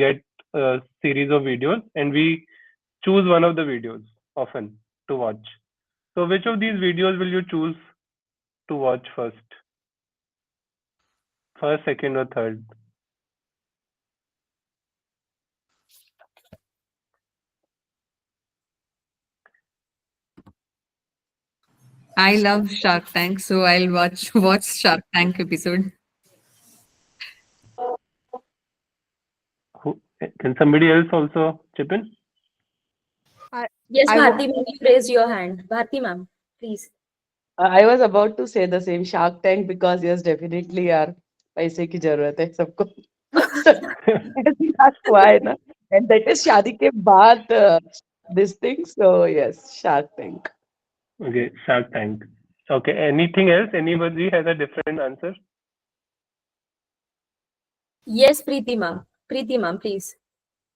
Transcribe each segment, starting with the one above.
get a series of videos and we choose one of the videos often to watch. So which of these videos will you choose to watch first? First, second, or third? I love Shark Tank, so I'll watch Shark Tank episode. Who, can somebody else also chip in? I Yes, I Bharti would ma'am, you raise your hand. Bharti ma'am, please. I was about to say the same Shark Tank because yes, definitely यार पैसे की जरूरत है सबको. So that's why ना. And that is शादी के बाद this thing. So yes, Shark Tank. Okay, Shark Tank. Okay, anything else? Anybody has a different answer? Yes, Preeti ma'am. Preeti ma'am, please.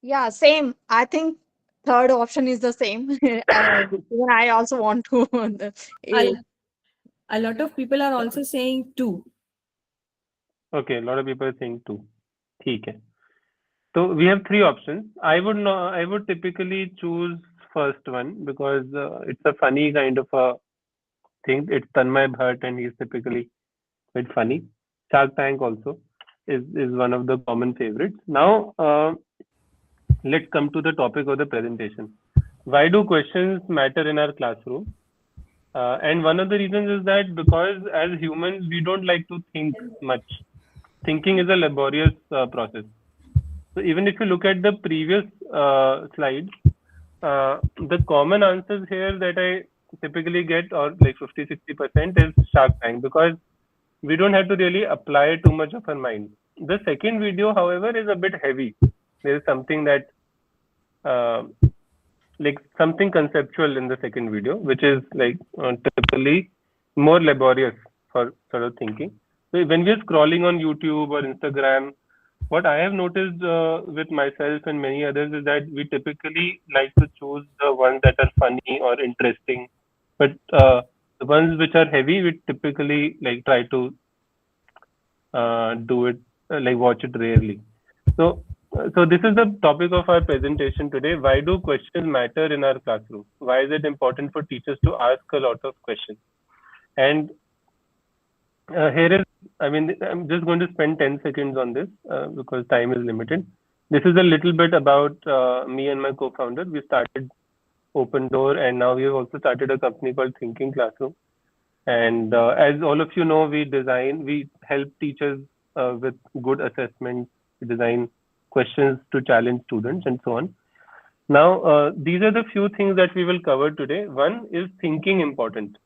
Yeah, same. I think third option is the same. Even I also want to. eh, A lot of people are also saying two. Okay, a lot of people are saying two. ठीक है. So we have three options. I would typically choose first one because it's a funny kind of a thing. It's Tanmay Bhatt and he's typically quite funny. Shark Tank also is one of the common favorites. Now let's come to the topic of the presentation. Why do questions matter in our classroom? And one of the reasons is that because as humans we don't like to think much. Thinking is a laborious process. So even if you look at the previous slides, the common answers here that I typically get, or like 50-60%, is Shark Tank because we don't have to really apply too much of our mind. The second video, however, is a bit heavy. There is something that like something conceptual in the second video, which is like typically more laborious for sort of thinking. So when we're scrolling on YouTube or Instagram, what I have noticed with myself and many others is that we typically like to choose the ones that are funny or interesting, but the ones which are heavy, we typically like try to do it, like watch it rarely. So, so this is the topic of our presentation today. Why do questions matter in our classroom? Why is it important for teachers to ask a lot of questions? And here is, I mean, I'm just going to spend 10 seconds on this because time is limited. This is a little bit about me and my co-founder. We started Open Door and now we have also started a company called Thinking Classroom. And as all of you know, we help teachers with good assessments, we design questions to challenge students and so on. Now, these are the few things that we will cover today. One is thinking important.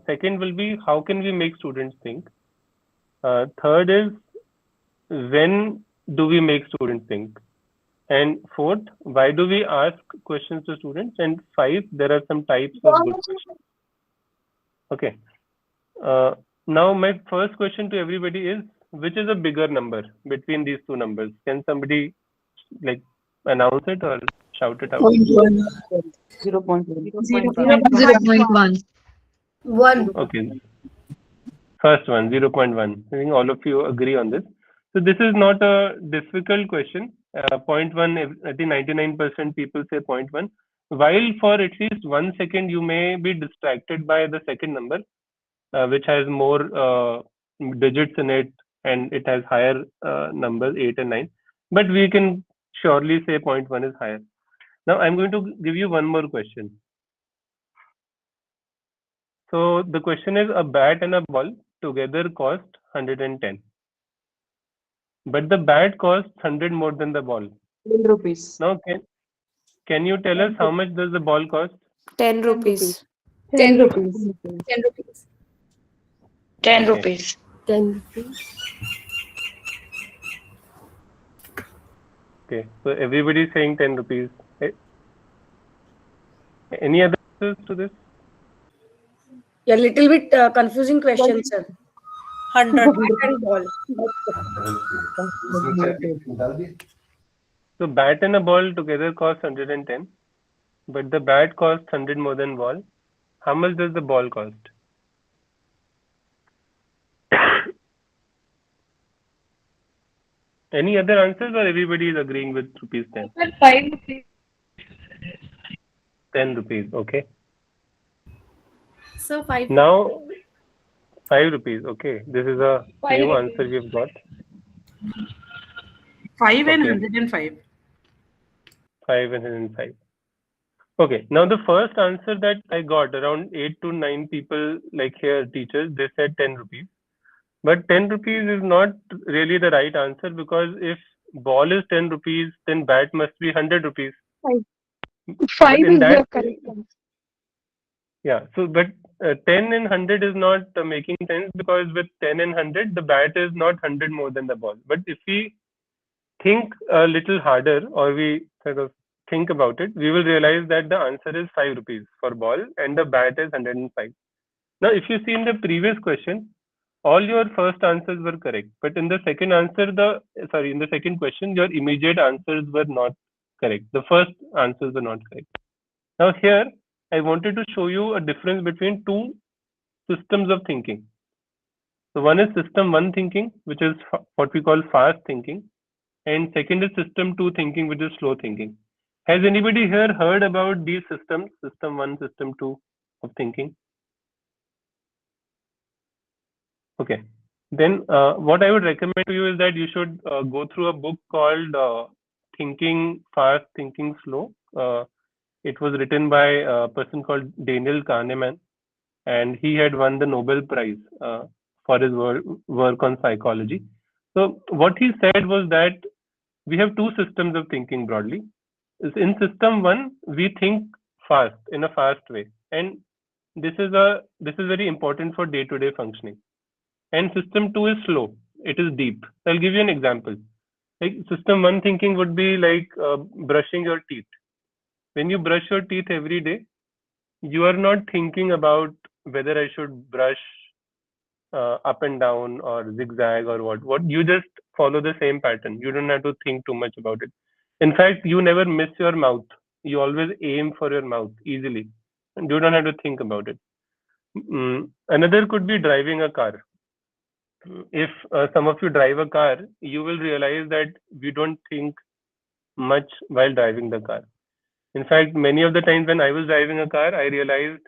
Second will be how can we make students think. Third is when do we make students think. And fourth, why do we ask questions to students? And five, there are some types of good questions. Okay. Now my first question to everybody is, which is a bigger number between these two numbers? Can somebody like announce it or shout it out? 0.1. 0.1. 1. Okay. First one, 0.1. I think all of you agree on this. So this is not a difficult question. 0.1, I think 99% people say 0.1. While for at least 1 second you may be distracted by the second number, which has more digits in it and it has higher numbers, 8 and 9. But we can surely say 0.1 is higher. Now I'm going to give you one more question. So the question is, a bat and a ball together cost 110. But the bat costs 100 more than the ball. 10 rupees. Now can you tell us how much does the ball cost? 10 rupees. 10 rupees. 10 rupees. 10 Okay. rupees. 10 rupees. Okay, so everybody is saying 10 rupees. Any other answers to this? Yeah, little bit confusing question, sir. 100. Bat and ball. So bat and a ball together cost 110, but the bat costs 100 more than ball. How much does the ball cost? Any other answers, or everybody is agreeing with rupees 10? 5 rupees. 10 rupees, okay. So 5. Now, 5 rupees, okay. This is a 5 new rupees. answer we've got. 5 and Okay. 105. 5 and 105. Okay, now the first answer that I got, around 8 to 9 people, like here, teachers, they said 10 rupees. But 10 rupees is not really the right answer, because if ball is 10 rupees, then bat must be 100 rupees. 5 in is that- the correct answer. Yeah, so but 10 and 100 is not making sense, because with 10 and 100, the bat is not 100 more than the ball. But if we think a little harder, or we sort of think about it, we will realize that the answer is 5 rupees for ball and the bat is 105. Now, if you see in the previous question, all your first answers were correct, but in the second answer, in the second question, your immediate answers were not correct. The first answers were not correct. Now here, I wanted to show you a difference between two systems of thinking. So one is system 1 thinking, which is what we call fast thinking, and second is system 2 thinking, which is slow thinking. Has anybody here heard about these systems, system 1, system 2 of thinking? Okay, then what I would recommend to you is that you should go through a book called Thinking Fast, Thinking Slow. It was written by a person called Daniel Kahneman, and he had won the Nobel Prize for his work on psychology. So what he said was that we have two systems of thinking broadly. In system 1, we think fast, in a fast way, and this is very important for day-to-day functioning. And system 2 is slow, it is deep. I'll give you an example. Like system 1 thinking would be like brushing your teeth. When you brush your teeth every day, you are not thinking about whether I should brush up and down or zigzag or what. You just follow the same pattern. You don't have to think too much about it. In fact, you never miss your mouth. You always aim for your mouth easily, and you don't have to think about it. Another could be driving a car. If some of you drive a car, you will realize that we don't think much while driving the car. In fact, many of the times when I was driving a car, I realized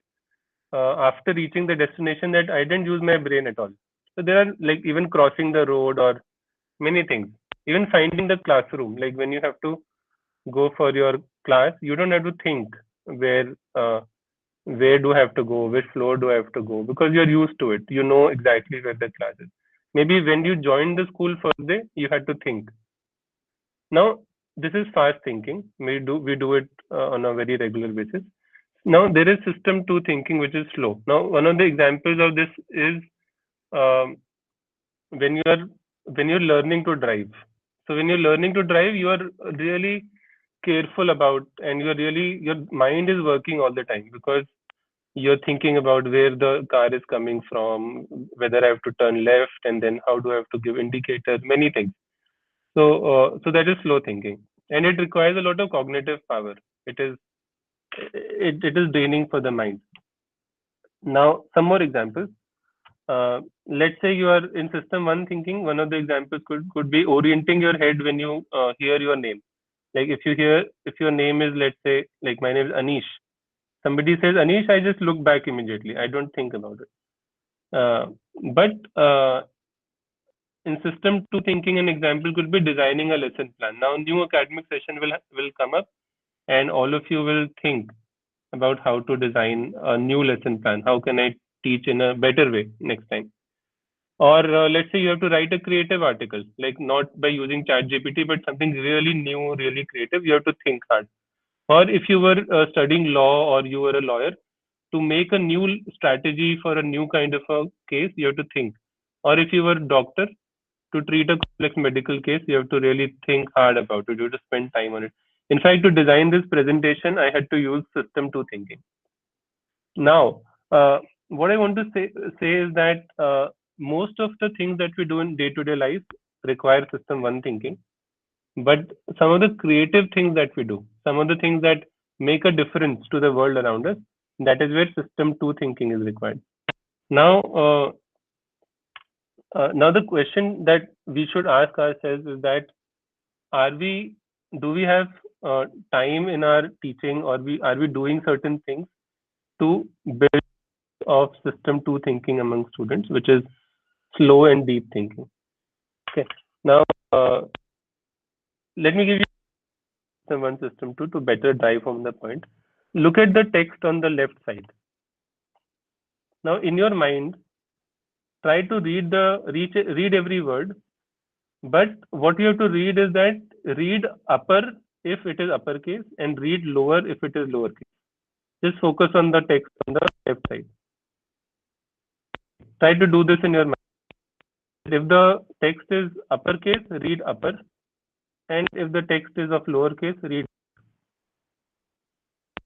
after reaching the destination that I didn't use my brain at all. So there are like even crossing the road or many things. Even finding the classroom, like when you have to go for your class, you don't have to think where do I have to go, which floor do I have to go, because you're used to it. You know exactly where the class is. Maybe when you joined the school first day, you had to think. Now, this is fast thinking. We do it on a very regular basis. Now, there is system 2 thinking, which is slow. Now, one of the examples of this is when you're learning to drive. So when you're learning to drive, you are really careful about, and your mind is working all the time, because you're thinking about where the car is coming from, whether I have to turn left, and then how do I have to give indicators, many things. So that is slow thinking, and it requires a lot of cognitive power. It is draining for the mind. Now, some more examples. Let's say you are in system 1 thinking. One of the examples could be orienting your head when you hear your name. Like if your name is, let's say, like my name is Anish. Somebody says Anish, I just look back immediately. I don't think about it. But in system 2 thinking, an example could be designing a lesson plan. Now, new academic session will come up, and all of you will think about how to design a new lesson plan. How can I teach in a better way next time? Or let's say you have to write a creative article, like not by using ChatGPT, but something really new, really creative. You have to think hard. Or if you were studying law, or you were a lawyer, to make a new strategy for a new kind of a case, you have to think. Or if you were a doctor, to treat a complex medical case, you have to really think hard about it. You have to spend time on it. In fact, to design this presentation, I had to use system 2 thinking. Now, what I want to say is that most of the things that we do in day-to-day life require system 1 thinking. But some of the creative things that we do, some of the things that make a difference to the world around us, that is where system 2 thinking is required. Now, now the question that we should ask ourselves is that do we have time in our teaching, or are we doing certain things to build of system 2 thinking among students, which is slow and deep thinking. Okay. Now, let me give you system 1, system 2 to better drive home the point. Look at the text on the left side. Now, in your mind, try to read every word, but what you have to read is that read upper if it is uppercase and read lower if it is lowercase. Just focus on the text on the left side. Try to do this in your mind. If the text is uppercase, read upper, and if the text is of lowercase, read.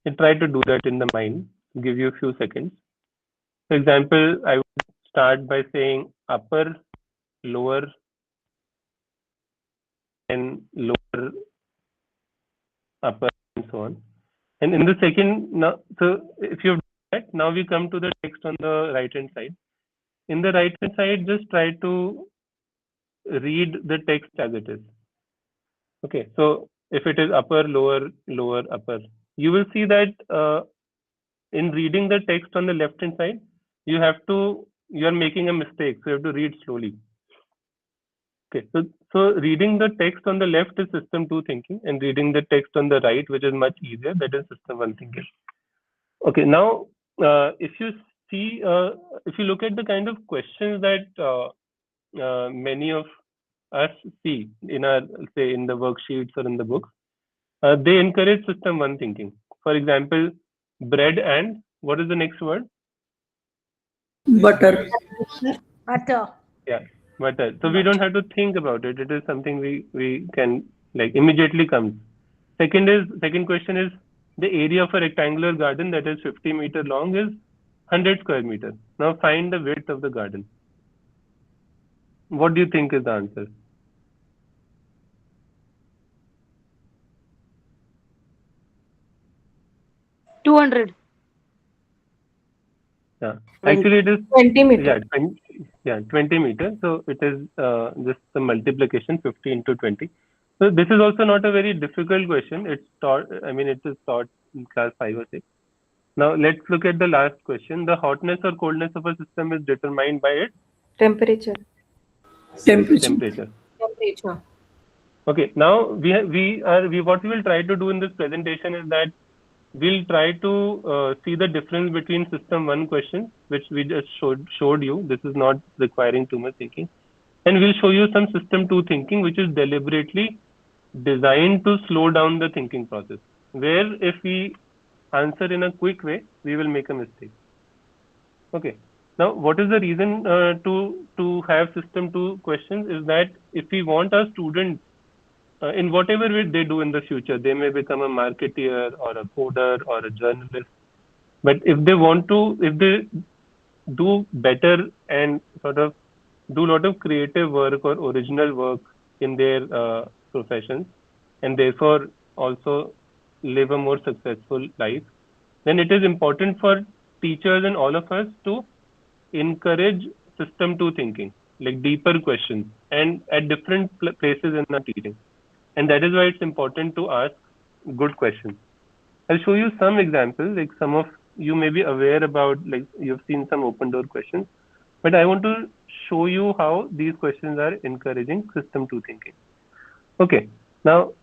And try to do that in the mind. Give you a few seconds. For example, I would start by saying upper, lower, and lower, upper, and so on. And in the second, now, so if you've done that, now we come to the text on the right hand side. In the right hand side, just try to read the text as it is. Okay, so if it is upper, lower, lower, upper, you will see that in reading the text on the left hand side, you are making a mistake, so you have to read slowly. Okay, so reading the text on the left is system 2 thinking, and reading the text on the right, which is much easier, that is system 1 thinking. Okay, now if you look at the kind of questions that many of us see in our, say, in the worksheets or in the books, they encourage system 1 thinking. For example, bread and what is the next word? Butter. Butter. Yeah, butter. So we don't have to think about it. It is something we can like immediately comes. Second question is the area of a rectangular garden that is 50 meter long is 100 square meter. Now find the width of the garden. What do you think is the answer? $200. Yeah, actually it is 20 meter. 20 meters. So it is just the multiplication 50 into 20. So this is also not a very difficult question. It's taught. I mean, it is taught in class 5 or 6. Now let's look at the last question. The hotness or coldness of a system is determined by its Temperature. temperature. Temperature. Okay. Now what we will try to do in this presentation is that we'll try to see the difference between system 1 questions, which we just showed you. This is not requiring too much thinking. And we'll show you some system 2 thinking, which is deliberately designed to slow down the thinking process, where if we answer in a quick way, we will make a mistake. Okay. Now, what is the reason to have system 2 questions is that if we want our students in whatever way they do in the future, they may become a marketeer or a coder or a journalist. But if they do better and sort of do a lot of creative work or original work in their professions, and therefore also live a more successful life, then it is important for teachers and all of us to encourage system 2 thinking, like deeper questions, and at different places in our teaching. And that is why it's important to ask good questions. I'll show you some examples, like some of you may be aware about, like you've seen some open door questions, but I want to show you how these questions are encouraging system 2 thinking. Okay, now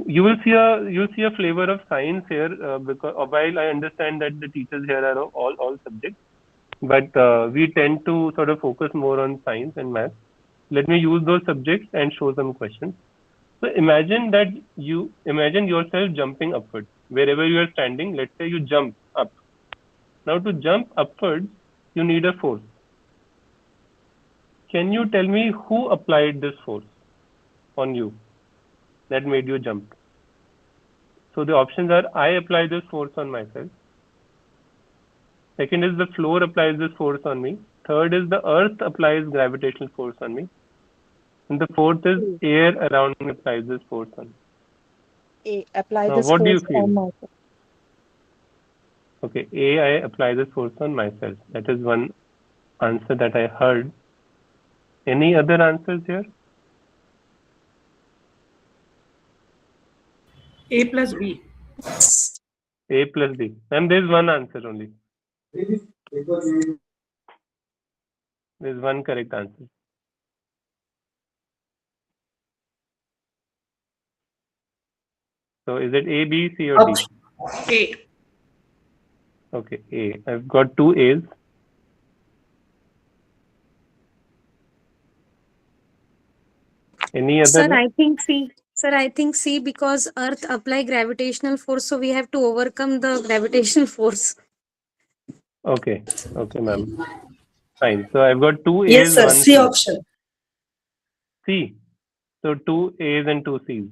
you'll see a flavor of science here, because while I understand that the teachers here are all subjects, but we tend to sort of focus more on science and math. Let me use those subjects and show some questions. So imagine yourself jumping upwards. Wherever you are standing, let's say you jump up. Now to jump upwards, you need a force. Can you tell me who applied this force on you that made you jump? So the options are: I apply this force on myself. Second is the floor applies this force on me. Third is the earth applies gravitational force on me. And the fourth is air around me applies this force on me. Apply Now, this what do you force feel? on myself. Okay, I apply this force on myself. That is one answer that I heard. Any other answers here? A plus B. A plus B. And there's one answer only. There's one correct answer. So is it A, B, C, or D? A. Okay, A. I've got two A's. Any other? Sir, I think C. Sir, I think C because Earth apply gravitational force, so we have to overcome the gravitational force. Okay, okay, ma'am. Fine. So I've got two A's, Yes, sir. one C C. option. C. So two A's and two C's.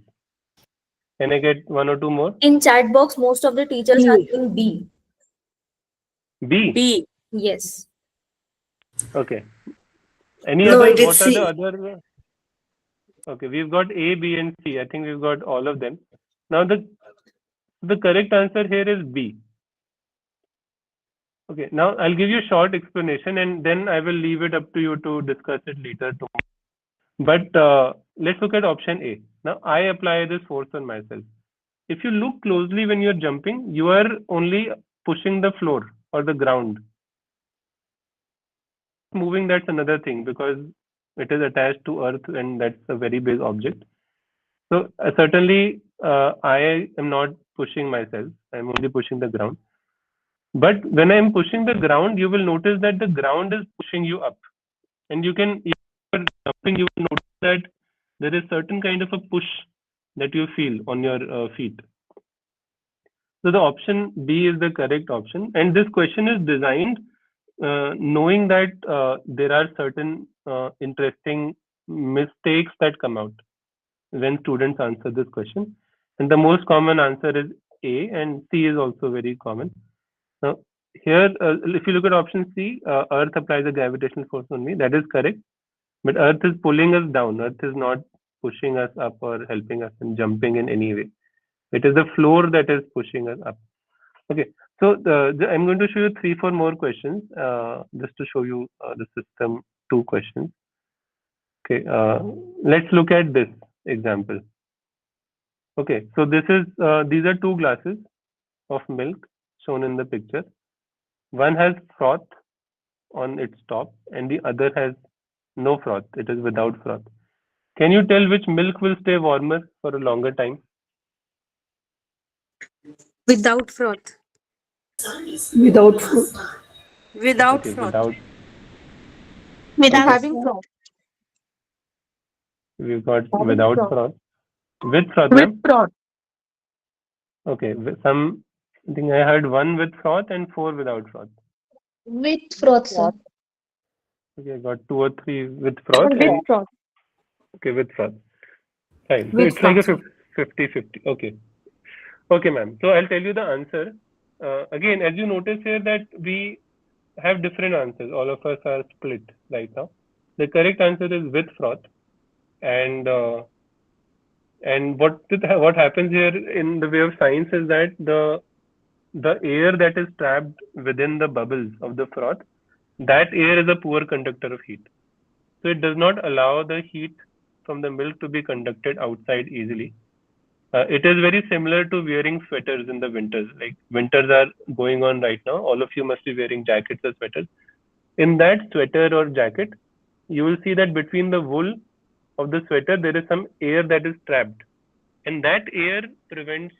Can I get one or two more? In chat box, most of the teachers are saying B. B. B. Yes. Okay. Any No, other? it is What are C. the other? Okay, we've got A, B, and C. I think we've got all of them. Now the correct answer here is B. Okay, now I'll give you a short explanation and then I will leave it up to you to discuss it later tomorrow. But let's look at option A. Now I apply this force on myself. If you look closely when you're jumping, you are only pushing the floor or the ground. Moving, that's another thing because it is attached to earth and that's a very big object. So certainly I am not pushing myself. I'm only pushing the ground. But when I'm pushing the ground, you will notice that the ground is pushing you up. And you can, if you're jumping, you will notice that there is certain kind of a push that you feel on your feet. So the option B is the correct option. And this question is designed knowing that there are certain interesting mistakes that come out when students answer this question. And the most common answer is A, and C is also very common. Now, here, if you look at option C, Earth applies a gravitational force on me. That is correct. But Earth is pulling us down. Earth is not pushing us up or helping us in jumping in any way. It is the floor that is pushing us up. Okay, so I'm going to show you 3-4 more questions just to show you the system 2 questions. Okay, let's look at this example. Okay, so this is these are 2 glasses of milk shown in the picture. One has froth on its top and the other has no froth. It is without froth. Can you tell which milk will stay warmer for a longer time? Without froth. Without food. Without Okay, froth. Without Okay. having froth. We've got Having without froth. froth. With froth, ma'am? With froth. Okay, I think I heard 1 with froth and 4 without froth. With froth, sir. Okay, I got 2 or 3 with froth. With And, froth. okay, with froth. Fine. So With it's like a froth. 50-50. Okay. Okay, ma'am. So I'll tell you the answer. Again, as you notice here that we have different answers. All of us are split right now. The correct answer is with froth. And what happens here in the way of science is that the air that is trapped within the bubbles of the froth, that air is a poor conductor of heat. So it does not allow the heat from the milk to be conducted outside easily. It is very similar to wearing sweaters in the winters. Like winters are going on right now. All of you must be wearing jackets or sweaters. In that sweater or jacket, you will see that between the wool of the sweater, there is some air that is trapped. And that air prevents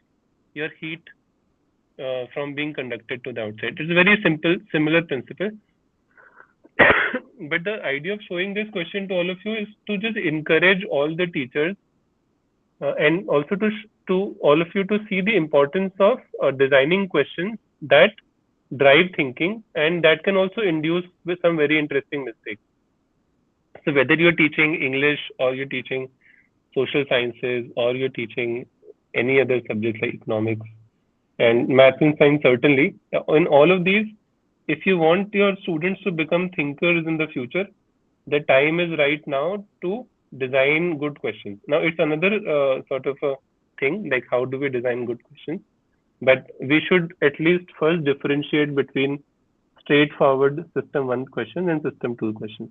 your heat from being conducted to the outside. It's a very simple, similar principle. But the idea of showing this question to all of you is to just encourage all the teachers and also to all of you to see the importance of designing questions that drive thinking and that can also induce with some very interesting mistakes. So whether you're teaching English or you're teaching social sciences or you're teaching any other subject like economics and maths and science, certainly in all of these, if you want your students to become thinkers in the future, the time is right now to design good questions. Now it's another sort of a thing, like how do we design good questions? But we should at least first differentiate between straightforward system 1 questions and system 2 questions.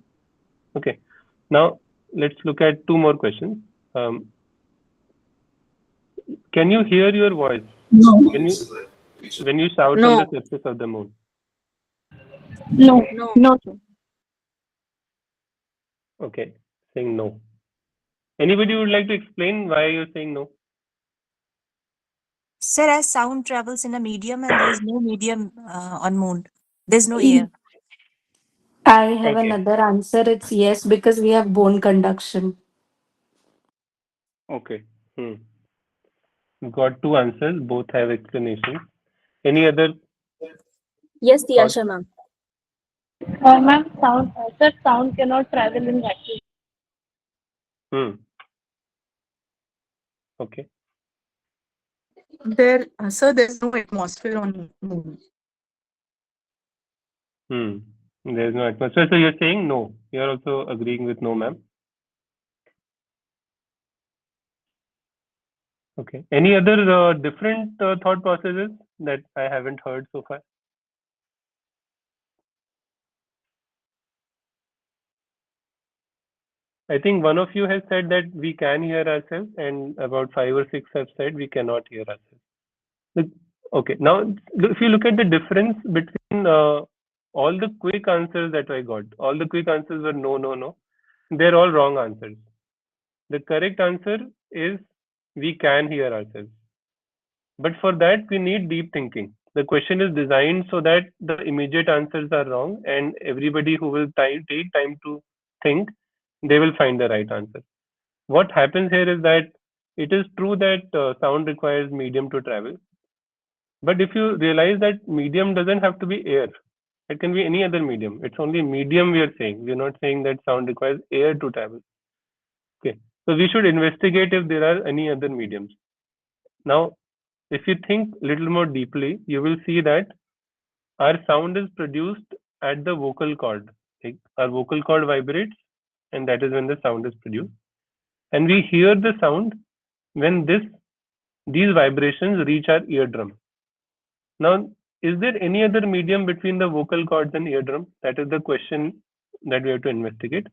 Okay, now let's look at 2 more questions. Can can you hear your voice No. when you shout No. on the surface of the moon? No. No. No. Okay, saying no. Anybody would like to explain why you're saying no? Sir, as sound travels in a medium and there is no medium on moon. There's no air. I have Okay. another answer. It's yes, because we have bone conduction. Okay. We've got two answers. Both have explanations. Any other? Yes, Tiyasha ma'am. Ma'am, sound cannot travel in vacuum. Okay. Sir, there's no atmosphere on moon. There's no atmosphere. So you're saying no. You're also agreeing with no, ma'am. Okay. Any other different thought processes that I haven't heard so far? I think one of you has said that we can hear ourselves, and about 5 or 6 have said we cannot hear ourselves. Okay. Now, if you look at the difference between all the quick answers that I got, all the quick answers were no, no, no. They're all wrong answers. The correct answer is we can hear ourselves. But for that, we need deep thinking. The question is designed so that the immediate answers are wrong, and everybody who will take time to think, they will find the right answer. What happens here is that it is true that sound requires medium to travel. But if you realize that medium doesn't have to be air, it can be any other medium. It's only medium we are saying. We're not saying that sound requires air to travel. Okay. So we should investigate if there are any other mediums. Now, if you think a little more deeply, you will see that our sound is produced at the vocal cord. Like our vocal cord vibrates, and that is when the sound is produced. And we hear the sound when these vibrations reach our eardrum. Now, is there any other medium between the vocal cords and eardrum? That is the question that we have to investigate.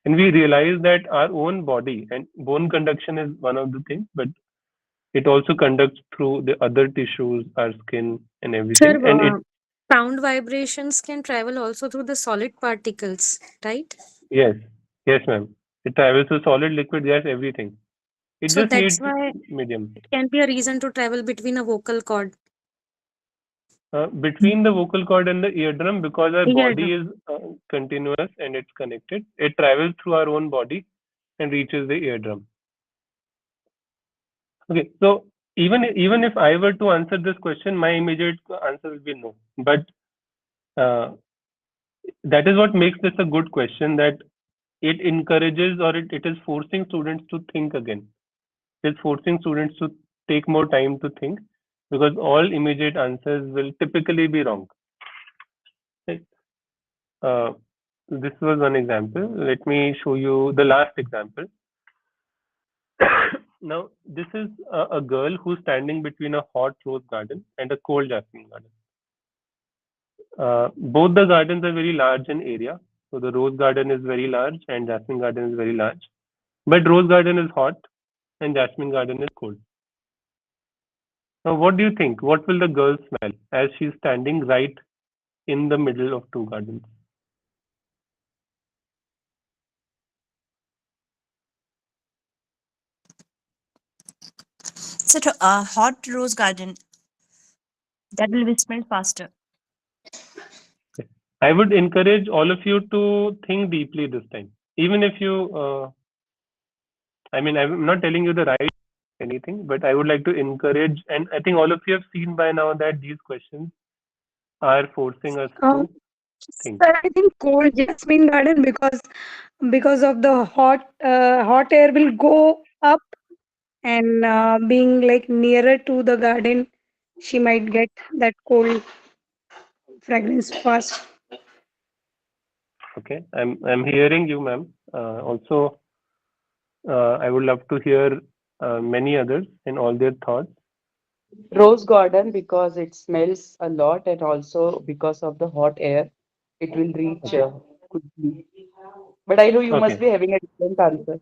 And we realize that our own body, and bone conduction is one of the things, but it also conducts through the other tissues, our skin and everything. Sir, And sound vibrations can travel also through the solid particles, right? yes, ma'am. It travels through solid, liquid, gas, everything. It So just needs that's why medium. it can be a reason to travel between a vocal cord. Between the vocal cord and the eardrum, because our body is Eardrum. continuous and it's connected, it travels through our own body and reaches the eardrum. Okay, so even if I were to answer this question, my immediate answer will be no. But that is what makes this a good question, that it encourages, or it is forcing students to think again. It's forcing students to take more time to think, because all immediate answers will typically be wrong. Right? This was one example. Let me show you the last example. Now, this is a girl who's standing between a hot rose garden and a cold jasmine garden. Both the gardens are very large in area. So the rose garden is very large and jasmine garden is very large. But rose garden is hot and jasmine garden is cold. Now, what do you think? What will the girl smell as she's standing right in the middle of two gardens? So, a hot rose garden, that will be smelled faster. I would encourage all of you to think deeply this time. Even if you, I'm not telling you the right anything, but I would like to encourage, and I think all of you have seen by now that these questions are forcing us to think. Sir, I think cold jasmine garden, because of the hot air will go up, and being like nearer to the garden, she might get that cold fragrance fast. Okay, I'm hearing you, ma'am. Also, I would love to hear many others and all their thoughts. Rose garden, because it smells a lot, and also because of the hot air, it will reach quickly. But I know you must Okay. be having a different answer.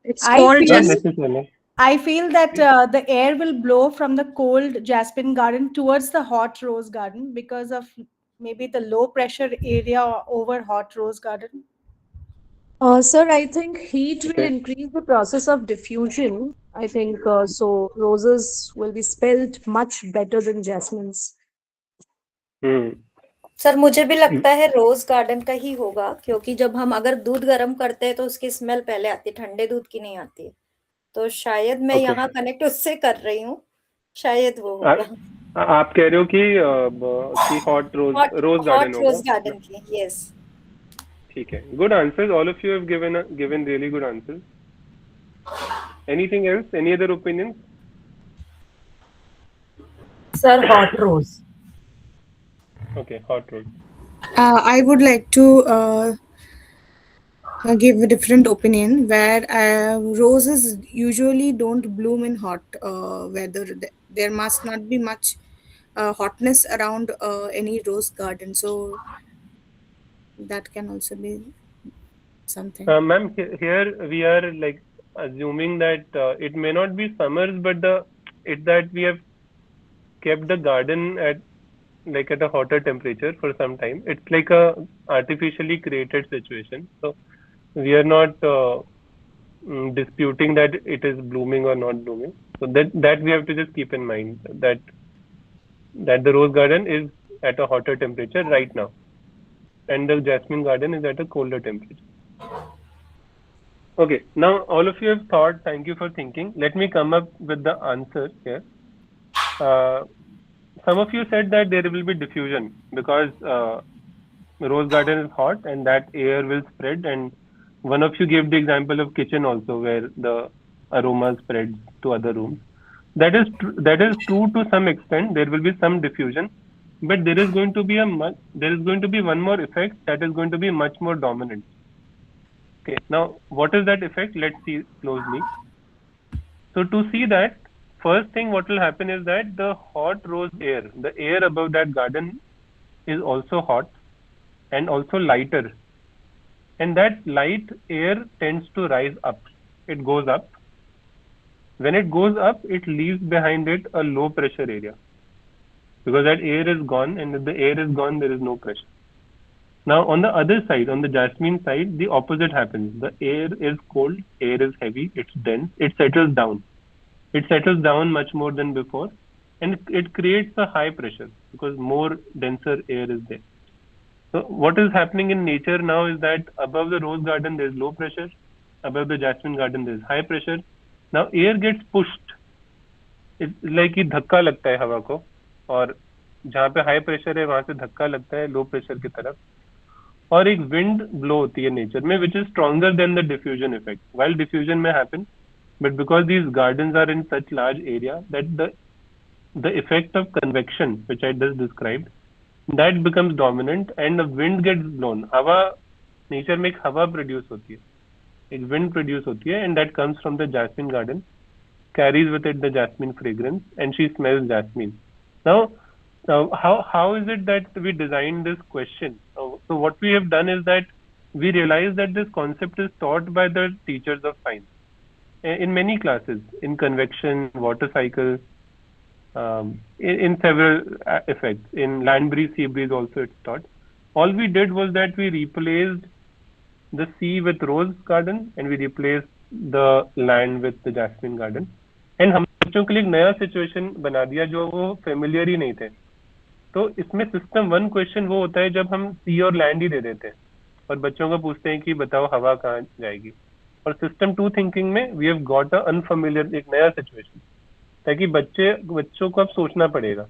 It's I called feel- Not just necessarily. I feel that the air will blow from the cold jasmine garden towards the hot rose garden because of maybe the low pressure area over hot rose garden. Sir, I think heat will Okay. increase the process of diffusion. I think so. Roses will be spelled much better than jasmines. Hmm. Sir मुझे भी लगता है रोज garden का ही होगा, क्योंकि जब हम अगर दूध गर्म करते हैं तो उसकी स्मेल पहले आती है, ठंडे दूध की नहीं आती है। तो शायद मैं Okay. यहाँ कनेक्ट उससे कर रही हूँ, शायद वो आ- होगा। आप कह रहे हो कि हॉट रोज हॉट गार्डन होगा? रोज गार्डन की, यस। ठीक है. Good answers. All of you have given really good answers. Anything else? Any other opinions? Sir, hot rose. Okay, hot rose. I would like to give a different opinion where roses usually don't bloom in hot weather. There must not be much hotness around any rose garden, so that can also be something. Ma'am, here we are like assuming that it may not be summers, but it's that we have kept the garden at a hotter temperature for some time. It's like a artificially created situation. So we are not disputing that it is blooming or not blooming. So that we have to just keep in mind that the rose garden is at a hotter temperature right now, and the jasmine garden is at a colder temperature. Okay, now all of you have thought. Thank you for thinking. Let me come up with the answer here. Some of you said that there will be diffusion because rose garden is hot and that air will spread, and one of you gave the example of kitchen also where the aroma spreads to other rooms. That is true to some extent. There will be some diffusion, but there is going to be one more effect that is going to be much more dominant. Okay, now what is that effect? Let's see closely. So to see that, first thing what will happen is that the hot rose air, the air above that garden is also hot and also lighter. And that light air tends to rise up. It goes up. When it goes up, it leaves behind it a low pressure area. Because that air is gone, and if the air is gone, there is no pressure. Now on the other side, on the jasmine side, the opposite happens. The air is cold, air is heavy, it's dense, it settles down. It settles down much more than before, and it creates a high pressure because more denser air is there. So what is happening in nature now is that above the rose garden there is low pressure, above the jasmine garden there is high pressure. Now air gets pushed. It's like कि धक्का लगता है हवा को, और जहाँ पे high pressure है वहां से धक्का लगता है लो प्रेशर की तरफ, और एक विंड ब्लो होती है नेचर में which is stronger than the diffusion effect. While diffusion may happen, but because these gardens are in such large area that the effect of convection, which I just described, that becomes dominant and the wind gets blown. हवा nature में एक हवा produce होती है, एक wind produce होती है, and that comes from the jasmine garden, carries with it the jasmine fragrance, and she smells jasmine. Now how is it that we designed this question? So what we have done is that we realize that this concept is taught by the teachers of science in many classes, in convection, water cycle, in several effects. In land breeze, sea breeze also it's taught. All we did was that we replaced the sea with rose garden and we replaced the land with the jasmine garden. And हम बच्चों के लिए एक नया situation बना दिया जो वो फेमिलियर ही नहीं थे. तो इसमें सिस्टम 1 क्वेश्चन वो होता है जब हम सी और लैंड ही दे देते हैं और बच्चों को पूछते हैं कि बताओ हवा कहाँ जाएगी. और सिस्टम 2 थिंकिंग में we have got a unfamiliar, एक नया सिचुएशन, ताकि बच्चों को अब सोचना पड़ेगा,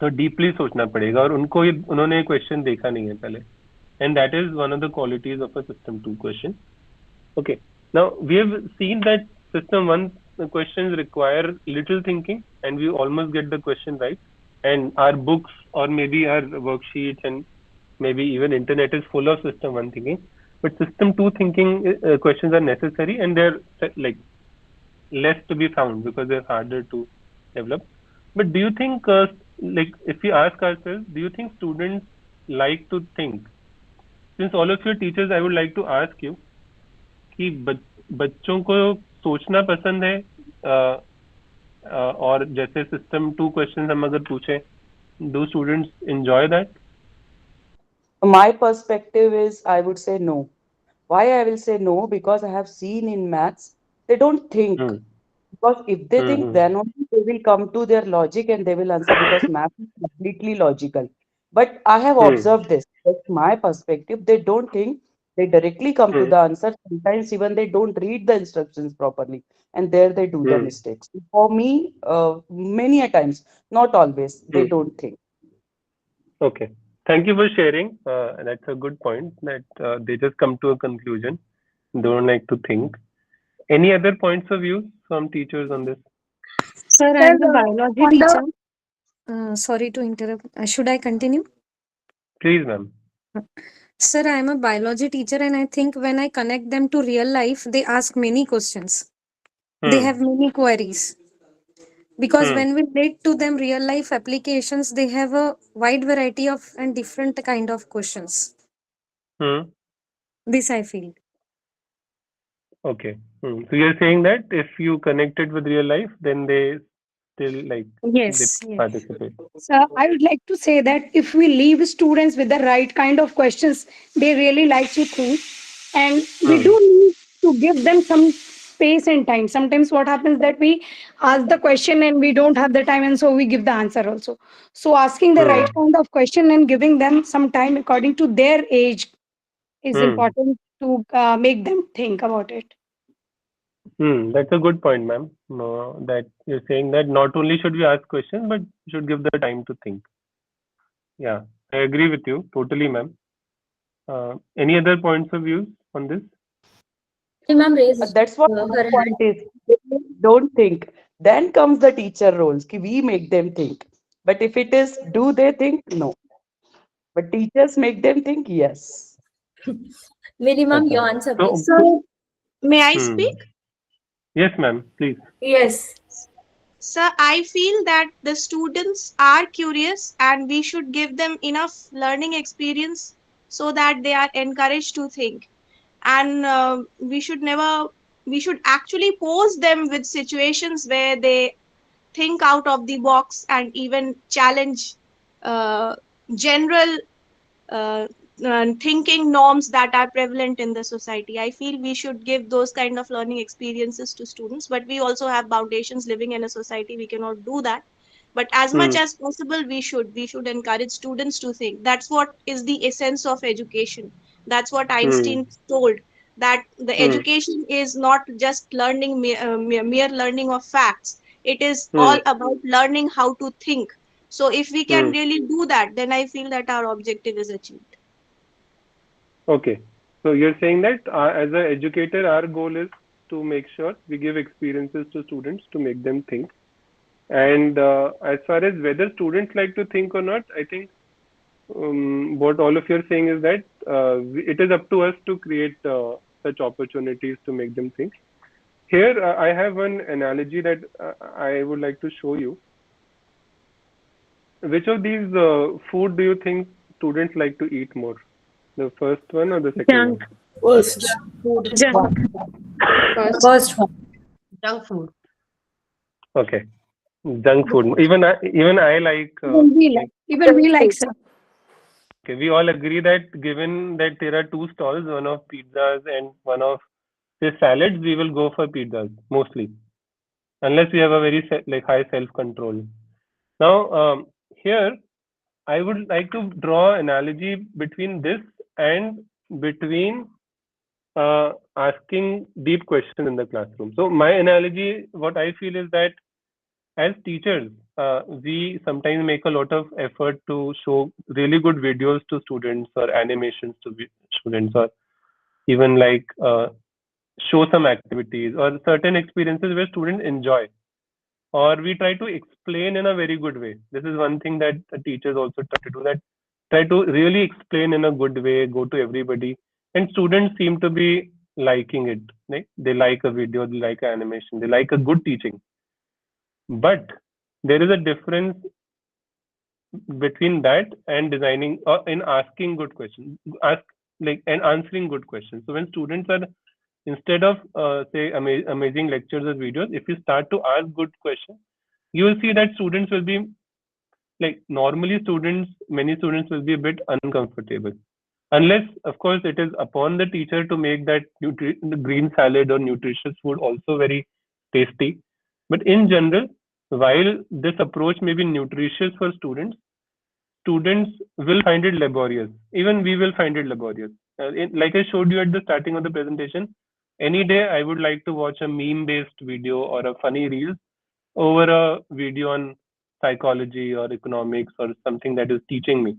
तो डीपली सोचना पड़ेगा, और उन्होंने क्वेश्चन देखा नहीं है पहले, and that is one of the qualities of a system 2 question. Okay, now we have seen that system 1 questions require little thinking and we almost get the question right, and our books or maybe our worksheets and maybe even internet is full of system 1 thinking, but system 2 thinking questions are necessary and they're like less to be found because they're harder to develop. But do you think like if we ask ourselves, do you think students like to think? Since all of your teachers, I would like to ask you कि बच्चों को सोचना पसंद है और जैसे system 2 question हम अगर पूछें, do students enjoy that? My perspective is, I would say no. Why I will say no? Because I have seen in maths, they don't think. Because if they think, then only they will come to their logic and they will answer, because math is completely logical. But I have observed this. That's my perspective. They don't think, they directly come to the answer. Sometimes even they don't read the instructions properly, and there they do the mistakes. For me, many a times, not always, they don't think. Okay. Thank you for sharing. That's a good point, that they just come to a conclusion. They don't like to think. Any other points of view from teachers on this? Sir, I am a biology teacher. Sorry to interrupt. Should I continue? Please, ma'am. Sir, I am a biology teacher, and I think when I connect them to real life, they ask many questions. They have many queries. Because when we relate to them real life applications, they have a wide variety of and different kind of questions. This I feel. Okay. So you're saying that if you connect it with real life, then they still like Yes. they participate. So I would like to say that if we leave students with the right kind of questions, they really like to think, and we do need to give them some space and time. Sometimes what happens that we ask the question and we don't have the time, and so we give the answer also. So asking the right kind of question and giving them some time according to their age is important to make them think about it. That's a good point, ma'am. That you're saying that not only should we ask questions, but should give the time to think. Yeah, I agree with you totally, ma'am. Any other points of view on this? Ma'am raised That's what her the hand. point is. They don't think. Then comes the teacher roles. Ki we make them think. But if it is, do they think? No. But teachers make them think, yes. Mary ma'am, your answer, please. So, may I speak? Yes, ma'am, please. Yes. Sir, I feel that the students are curious and we should give them enough learning experience so that they are encouraged to think. And we should actually pose them with situations where they think out of the box and even challenge general thinking norms that are prevalent in the society. I feel we should give those kind of learning experiences to students, but we also have foundations living in a society. We cannot do that. But as much as possible, we should encourage students to think. That's what is the essence of education. That's what Einstein told, that the education is not just learning mere learning of facts. It is all about learning how to think. So if we can really do that, then I feel that our objective is achieved. Okay. So you're saying that as an educator, our goal is to make sure we give experiences to students to make them think. And as far as whether students like to think or not, I think what all of you are saying is that it is up to us to create such opportunities to make them think. Here, I have one analogy that I would like to show you. Which of these food do you think students like to eat more? The first one or the second one? First. First one. Junk food. Okay. Junk food. Even I like. Even we like, sir. Okay, we all agree that given that there are 2 stalls, one of pizzas and one of say salads, we will go for pizzas mostly, unless we have a very high self-control. Now, here I would like to draw analogy between this and between asking deep questions in the classroom. So my analogy, what I feel is that as teachers, we sometimes make a lot of effort to show really good videos to students or animations to students, or even show some activities or certain experiences where students enjoy, or we try to explain in a very good way. This is one thing that the teachers also try to do, that try to really explain in a good way, go to everybody, and students seem to be liking it. Right? They like a video, they like an animation, they like a good teaching. But there is a difference between that and designing or in asking good questions, and answering good questions. So when students are instead of say amazing lectures or videos, if you start to ask good questions, you will see that students will be like, normally many students will be a bit uncomfortable, unless of course it is upon the teacher to make that green salad or nutritious food also very tasty. But in general, while this approach may be nutritious for students will find it laborious. Even we will find it laborious. Like I showed you at the starting of the presentation, any day I would like to watch a meme-based video or a funny reel over a video on psychology or economics or something that is teaching me,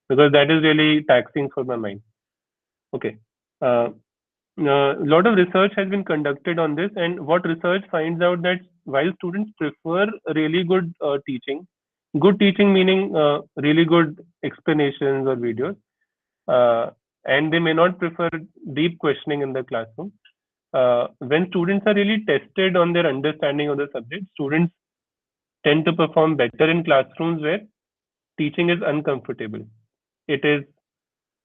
because that is really taxing for my mind. Okay. A lot of research has been conducted on this, and what research finds out that while students prefer really good teaching meaning really good explanations or videos, and they may not prefer deep questioning in the classroom. When students are really tested on their understanding of the subject, students tend to perform better in classrooms where teaching is uncomfortable. It is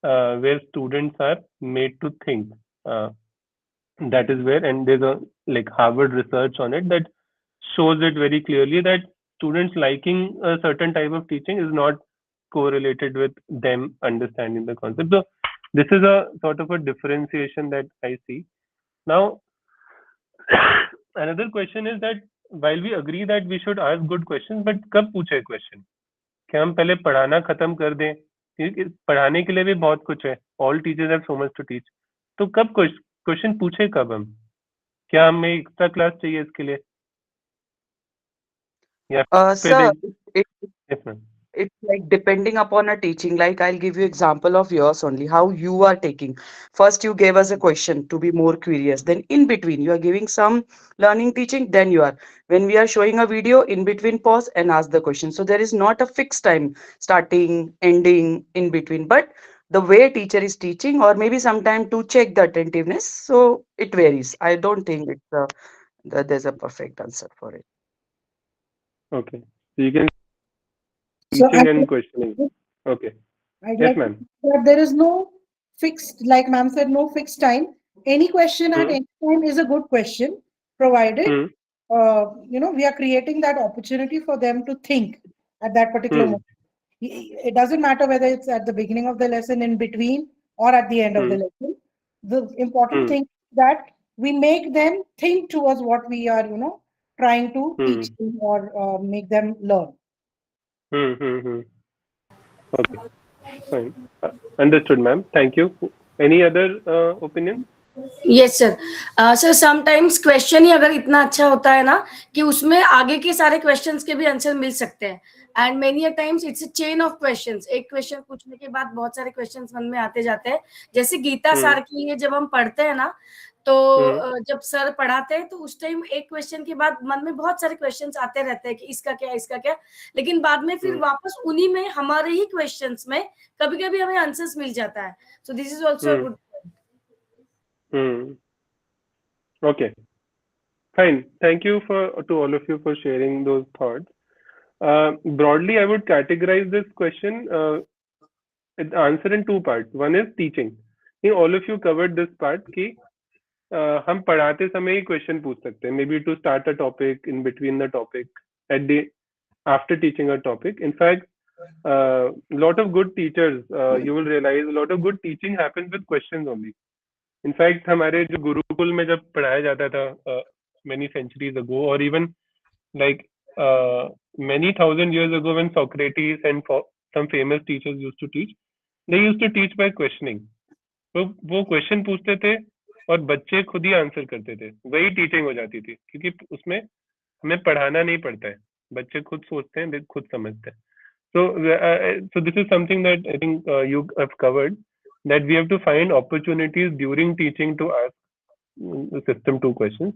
where students are made to think. That is where, and there's a like Harvard research on it that shows it very clearly that students liking a certain type of teaching is not correlated with them understanding the concept. So this is a sort of a differentiation that I see. Now, another question is that while we agree that we should ask good questions, but कब पूछे question? क्या हम पहले पढ़ाना खत्म कर दें? क्योंकि पढ़ाने के लिए भी बहुत कुछ है. All teachers have so much to teach. तो कब क्वेश्चन पूछे कब हम? क्या हमें एक्स्ट्रा क्लास चाहिए इसके लिए? Sir, it's like depending upon a teaching. Like I'll give you example of yours only, how you are taking. First, you gave us a question to be more curious. Then in between, you are giving some learning teaching. Then you are, when we are showing a video, in between pause and ask the question. So there is not a fixed time, starting, ending, in between. But the way teacher is teaching, or maybe sometime to check the attentiveness. So it varies. I don't think it's that there's a perfect answer for it. Okay. So you can So teaching and questioning. Okay. I'd Yes, like ma'am. to say that there is no fixed, like ma'am said, no fixed time. Any question at any time is a good question, provided we are creating that opportunity for them to think at that particular moment. It doesn't matter whether it's at the beginning of the lesson, in between, or at the end of the lesson. The important thing is that we make them think towards what we are, trying to teach them or make them learn. Okay. Fine. Understood, ma'am. Thank you. Any other opinion? Yes sir. Sir sometimes question ही अगर इतना अच्छा होता है ना कि उसमें आगे के सारे क्वेश्चंस के भी आंसर मिल सकते हैं. And many a times it's a chain of questions. एक क्वेश्चन पूछने के बाद बहुत सारे क्वेश्चंस मन में आते जाते हैं. जैसे गीता सार के लिए जब हम पढ़ते हैं ना, तो जब सर पढ़ाते हैं तो उस टाइम एक क्वेश्चन के बाद मन में बहुत सारे क्वेश्चंस आते रहते हैं कि इसका क्या, लेकिन बाद में फिर वापस उन्हीं में हमारे ही क्वेश्चंस में कभी-कभी हमें आंसर्स मिल जाता है. So this is also good. Okay. Fine. Thank you to all of you for sharing those thoughts. Broadly, I would categorize this question, answer in two parts. One is teaching. All of you covered this part कि हम पढ़ाते समय ही question पूछ सकते हैं, maybe to start a topic, in between the topic, after teaching a topic. In fact, lot of good teachers, you will realize a lot of good teaching happens with questions only. In fact, हमारे जो गुरुकुल में जब पढ़ाया जाता था many centuries ago, or even like many thousand years ago, when Socrates and some famous teachers used to teach, they used to teach by questioning. तो वो question पूछते थे और बच्चे खुद ही आंसर करते थे. वही टीचिंग हो जाती थी, क्योंकि उसमें हमें पढ़ाना नहीं पड़ता है, बच्चे खुद सोचते हैं, खुद समझते हैं. So this is something that I think you have covered, that we have to find opportunities during teaching to ask the system two questions.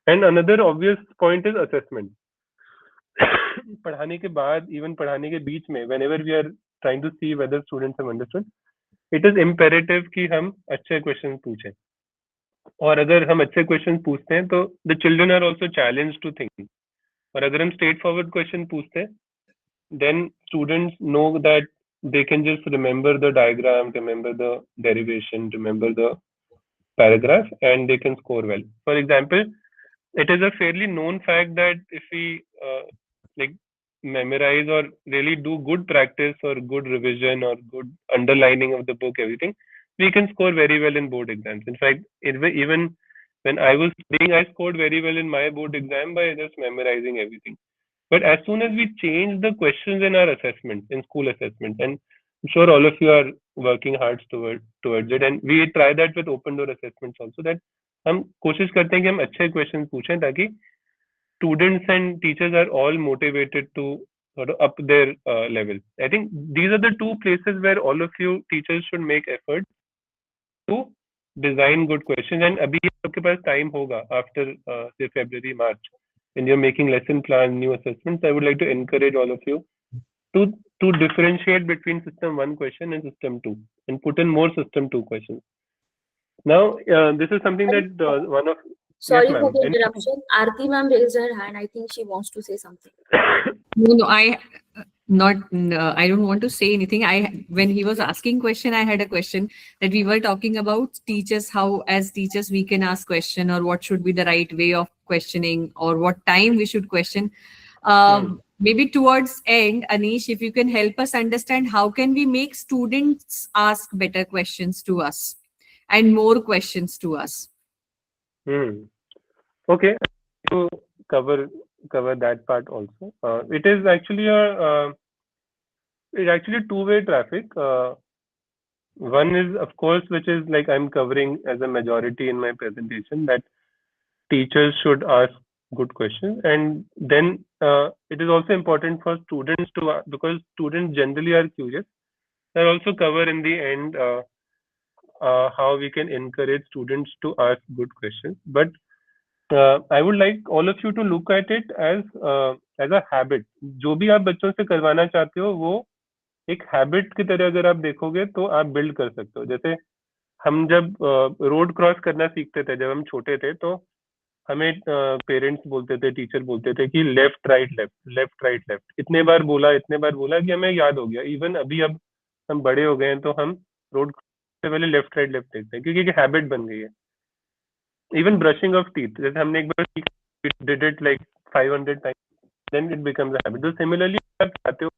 And another obvious point is assessment. पढ़ाने के बाद, even पढ़ाने के बीच में, whenever we are trying to see whether students have understood, it is imperative कि हम अच्छे questions पूछें. और अगर हम अच्छे questions पूछते हैं तो the children are also challenged to think. और अगर हम straightforward question पूछते हैं, then students know that they can just remember the diagram, remember the derivation, remember the paragraph and they can score well. For example, it is a fairly known fact that if we like memorize or really do good practice or good revision or good underlining of the book, everything, we can score very well in board exams. In fact, even when I was studying, I scored very well in my board exam by just memorizing everything. But as soon as we change the questions in our assessment, in school assessment, and I'm sure all of you are working hard towards it, and we try that with open door assessments also, that हम कोशिश करते हैं कि हम अच्छे question पूछें ताकि students and teachers are all motivated to sort of up their level. I think these are the two places where all of you teachers should make effort to design good questions. And अभी आपके पास time होगा after say February, March, when you're making lesson plan, new assessments. I would like to encourage all of you to differentiate between system 1 question and system 2 and put in more system 2 questions. Now, this is something that one of... Sorry yes, for the ma'am. interruption. Aarti ma'am raised her hand. I think she wants to say something. No, I don't want to say anything. When he was asking question, I had a question that we were talking about teachers, how as teachers we can ask question, or what should be the right way of questioning, or what time we should question. Maybe towards end, Anish, if you can help us understand how can we make students ask better questions to us and more questions to us. Okay, to cover that part also. It is actually two-way traffic. One is, of course, which is like I'm covering as a majority in my presentation, that teachers should ask good questions, and then it is also important for students to, because students generally are curious. I'll also cover in the end how we can encourage students to ask good questions. But I would like all of you to look at it as a habit. जो भी आप बच्चों से करवाना चाहते हो वो एक habit की तरह अगर आप देखोगे तो आप build कर सकते हो. जैसे हम जब रोड क्रॉस करना सीखते थे, जब हम छोटे थे, तो हमें पेरेंट्स बोलते थे, टीचर बोलते थे कि left right left, left right left. इतने बार बोला कि हमें याद हो गया. इवन अभी अब हम बड़े हो गए हैं तो हम रोड से पहले लेफ्ट राइट लेफ्ट देखते हैं क्योंकि हैबिट बन गई है. Even brushing of teeth, जैसे हमने एक बार did it like 500 times, then it becomes a habit. So similarly, आप चाहते हो,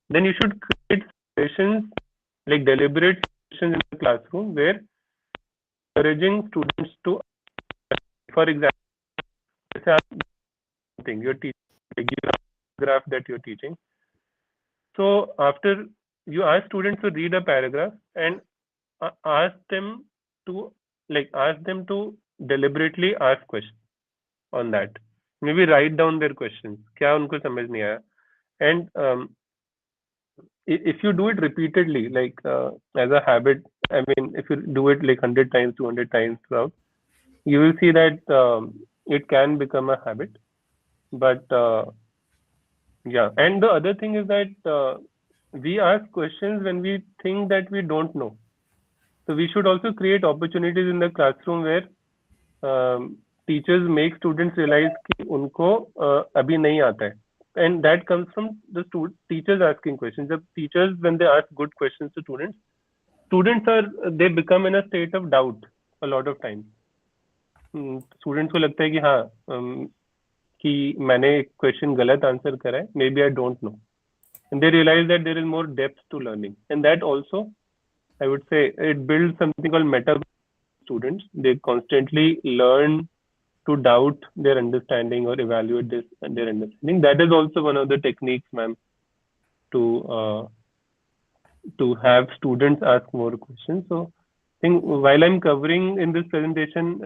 then you should create sessions, like deliberate sessions in the classroom where encouraging students to, for example, you're teaching, like you have a graph that you're teaching. So after you ask students to read a paragraph and ask them to deliberately ask questions on that. Maybe write down their questions. क्या उनको समझ नहीं आया? And if you do it repeatedly, like as a habit, I mean, if you do it like 100 times, 200 times throughout, you will see that it can become a habit. But yeah, and the other thing is that we ask questions when we think that we don't know. So we should also create opportunities in the classroom where teachers make students realize कि उनको अभी नहीं आता है. And that comes from the teachers asking questions. The teachers, when they ask good questions to students they become in a state of doubt a lot of times. Students को लगता है कि हाँ कि मैंने question गलत आंसर करा है, maybe I don't know. And they realize that there is more depth to learning. And that also, I would say, it builds something called meta students. They constantly learn to doubt their understanding or evaluate their understanding. That is also one of the techniques, ma'am, to have students ask more questions. So I think while I'm covering in this presentation,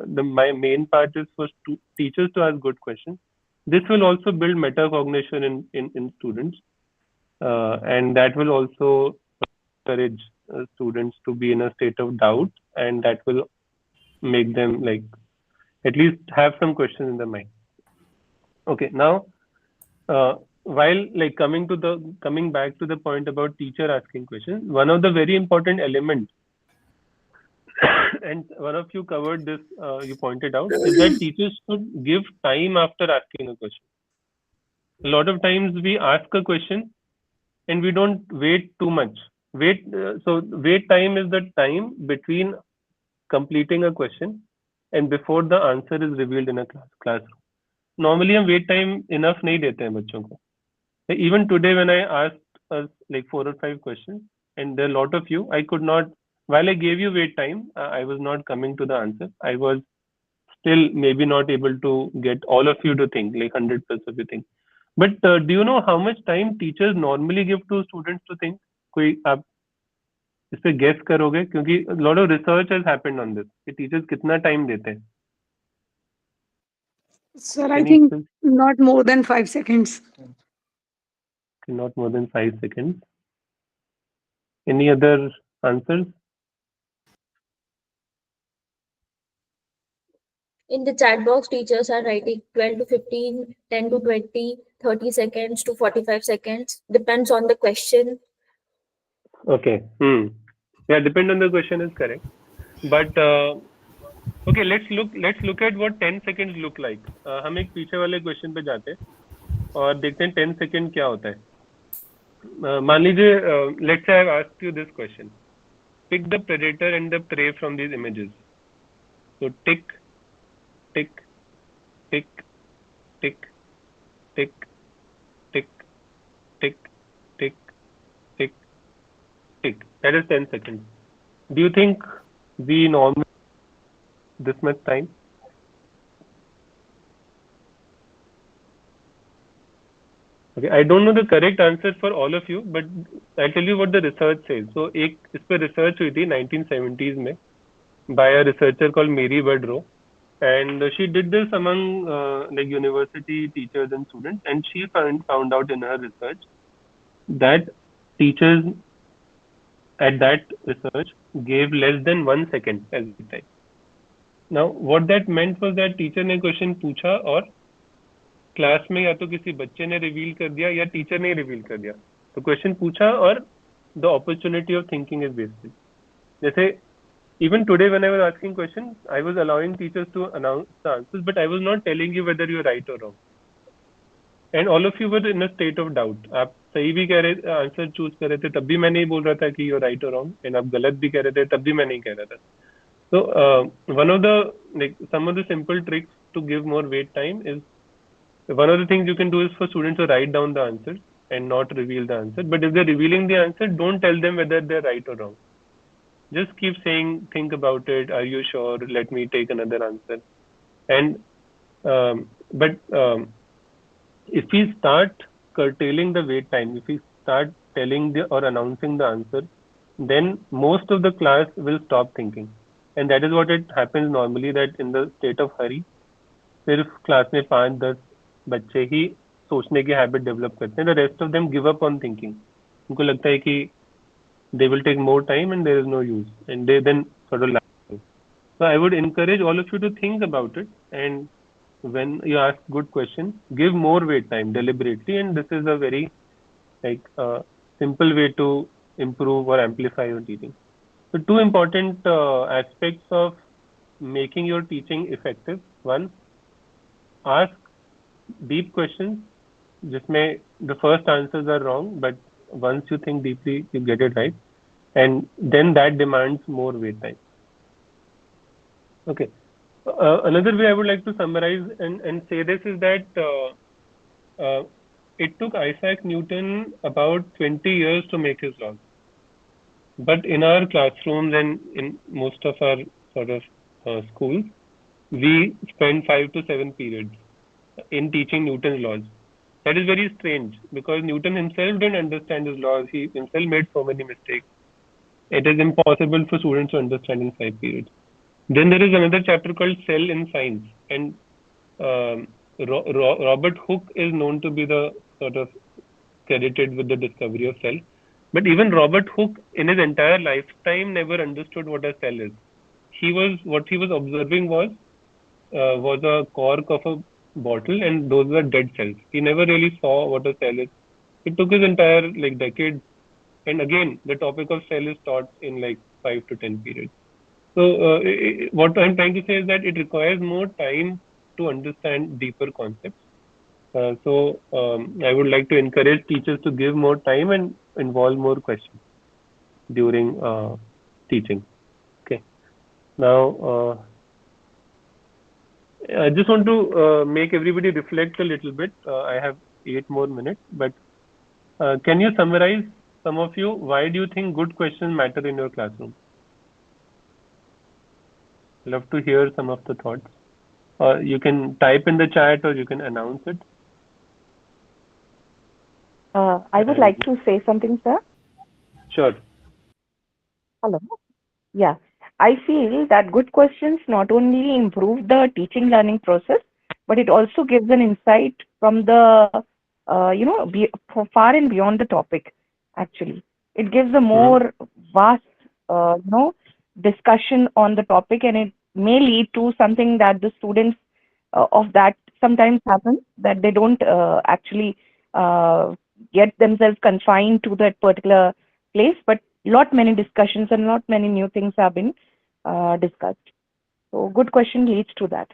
my main part is for teachers to ask good questions. This will also build metacognition in students, and that will also encourage students to be in a state of doubt, and that will make them like at least have some questions in their mind. Okay, now while like coming back to the point about teacher asking questions, one of the very important elements, and one of you covered this, you pointed out, is that teachers should give time after asking a question. A lot of times we ask a question and we don't wait too much So wait time is the time between completing a question and before the answer is revealed in a classroom. Normally हम wait time enough नहीं देते हैं बच्चों को. Even today when I asked us like 4 or 5 questions and there are a lot of you, I could not, while I gave you wait time, I was not coming to the answer. I was still maybe not able to get all of you to think, like 100% of you think. But do you know how much time teachers normally give to students to think? कोई आप इस पे guess करोगे? क्योंकि a lot of research has happened on this. कि teachers कितना time देते हैं? Sir, I think not more than 5 seconds. Not more than 5 seconds. Any other answers? In the chat box, teachers are writing 12 to 15, 10 to 20, 30 seconds to 45 seconds. Depends on the question. Okay. Yeah, depend on the question is correct. But okay, let's look at what 10 seconds look like. हम एक पीछे वाले question पे जाते हैं और देखते हैं 10 सेकंड क्या होता है. मान लीजिए let's say I have asked you this question. Pick the predator and the prey from these images. So tick, tick, tick, tick, tick, tick, tick, tick, tick, tick. That is 10 seconds. Do you think we normally this much time? Okay, I don't know the correct answer for all of you, but I'll tell you what the research says. So एक इस पे research हुई थी 1970s में by a researcher called Mary Bedrow, and she did this among like university teachers and students, and she found out in her research that teachers at that research gave less than 1 second every time. Now what that meant was that teacher ने question पूछा और class में या तो किसी बच्चे ने reveal कर दिया या टीचर ने रिवील कर दिया. तो क्वेश्चन पूछा और the opportunity of thinking is wasted. जैसे even today when I was asking questions, I was allowing teachers to announce the answers, but I was not telling you whether you're right or wrong. And all of you were in a state of doubt. आप सही भी कह रहे answer choose कर रहे थे तब भी मैं नहीं बोल रहा था कि you're right or wrong, and आप गलत भी कह रहे थे तब भी मैं नहीं कह रहा था. So one of the like some of the simple tricks to give more wait time is, one of the things you can do is for students to write down the answers and not reveal the answer. But if they're revealing the answer, don't tell them whether they're right or wrong. Just keep saying, think about it. Are you sure? Let me take another answer. And if we start curtailing the wait time, if we start telling or announcing the answer, then most of the class will stop thinking. And that is what it happens normally, that in the state of hurry, सिर्फ class में 5-10 बच्चे ही सोचने की habit develop करते हैं. The rest of them give up on thinking. उनको लगता है कि they will take more time and there is no use, and they then sort of laugh. So I would encourage all of you to think about it, and when you ask good questions, give more wait time deliberately, and this is a very simple way to improve or amplify your teaching. So 2 important aspects of making your teaching effective. One, ask deep questions जिसमें the first answers are wrong, but once you think deeply, you get it right, and then that demands more wait time. Okay. Another way I would like to summarize and say this is that it took Isaac Newton about 20 years to make his laws. But in our classrooms and in most of our sort of schools, we spend 5 to 7 periods in teaching Newton's laws. That is very strange because Newton himself didn't understand his laws. He himself made so many mistakes. It is impossible for students to understand in 5 periods. Then there is another chapter called Cell in Science, and Robert Hooke is known to be the sort of credited with the discovery of cell. But even Robert Hooke in his entire lifetime never understood what a cell is. What he was observing was a cork of a bottle, and those were dead cells. He never really saw what a cell is. It took his entire decades, and again the topic of cell is taught in 5 to 10 periods. So what I'm trying to say is that it requires more time to understand deeper concepts. So I would like to encourage teachers to give more time and involve more questions. during teaching. Okay. Now, I just want to make everybody reflect a little bit. I have 8 more minutes, but can you summarize, some of you, why do you think good questions matter in your classroom? Love to hear some of the thoughts. You can type in the chat or you can announce it. I would like to say something, sir. Sure. Hello. Yeah. I feel that good questions not only improve the teaching learning process, but it also gives an insight from the, far and beyond the topic, actually. It gives a more vast, discussion on the topic, and it may lead to something that the students of that sometimes happen, that they don't actually get themselves confined to that particular place, but lot many discussions and lot many new things have been discussed. So good question leads to that.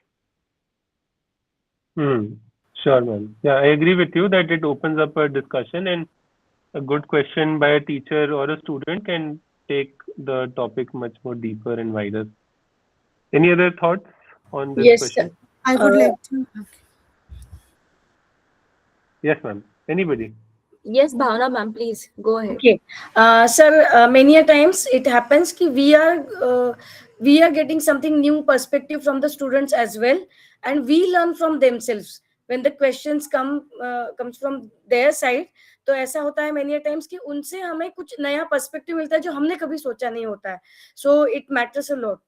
Sure, ma'am. Yeah, I agree with you that it opens up a discussion, and a good question by a teacher or a student can take the topic much more deeper and wider. Any other thoughts on this Yes, question? I would like to. Yes, ma'am. Anybody? Yes, Bhavna ma'am, please go ahead. Okay, sir. Many a times it happens कि we are getting something new perspective from the students as well, and we learn from themselves when the questions comes from their side. तो ऐसा होता है many a times कि उनसे हमें कुछ नया perspective मिलता है जो हमने कभी सोचा नहीं होता है. So it matters a lot.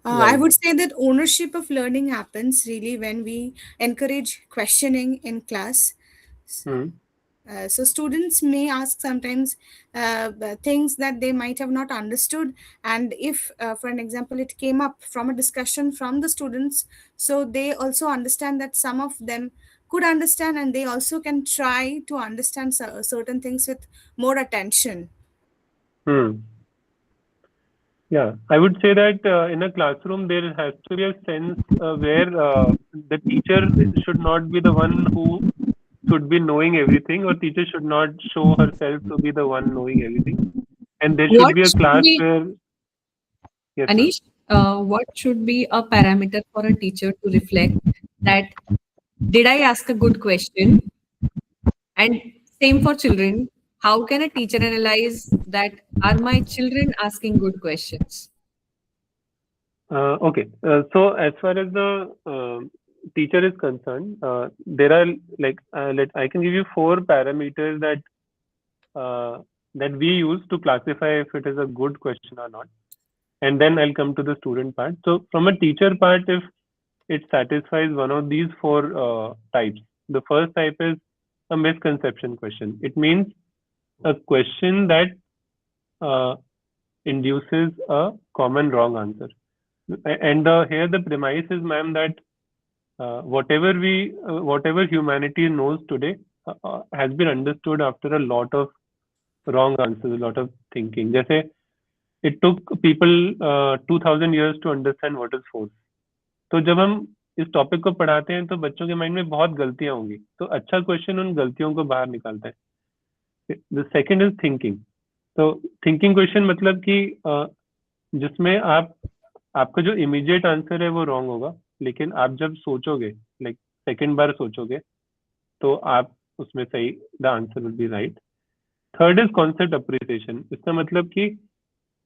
I would say that ownership of learning happens really when we encourage questioning in class. So students may ask sometimes things that they might have not understood, and if, for an example, it came up from a discussion from the students, so they also understand that some of them could understand, and they also can try to understand certain things with more attention. Yeah, I would say that in a classroom there has to be a sense where the teacher should not be the one who should be knowing everything, or teacher should not show herself to be the one knowing everything. And there should be a class where... Yes, Anish, what should be a parameter for a teacher to reflect that did I ask a good question? And same for children. How can a teacher analyze that are my children asking good questions? Okay, so as far as the teacher is concerned, there are I can give you 4 parameters that we use to classify if it is a good question or not, and then I'll come to the student part. So from a teacher part, if it satisfies one of these 4 types, the first type is a misconception question. It means a question that induces a common wrong answer. And here the premise is, ma'am, that whatever humanity knows today has been understood after a lot of wrong answers, a lot of thinking. जैसे it took people 2000 years to understand what is force. तो जब हम इस topic को पढ़ाते हैं तो बच्चों के माइंड में बहुत गलतियां होंगी, तो अच्छा क्वेश्चन उन गलतियों को बाहर निकालता है. The second is thinking. तो थिंकिंग क्वेश्चन मतलब कि जिसमें आपका जो इमीडिएट आंसर है वो रॉन्ग होगा, लेकिन आप जब सोचोगे, लाइक सेकंड बार सोचोगे, तो आप उसमें सही, the answer will be right. Third is concept appreciation. इसका मतलब कि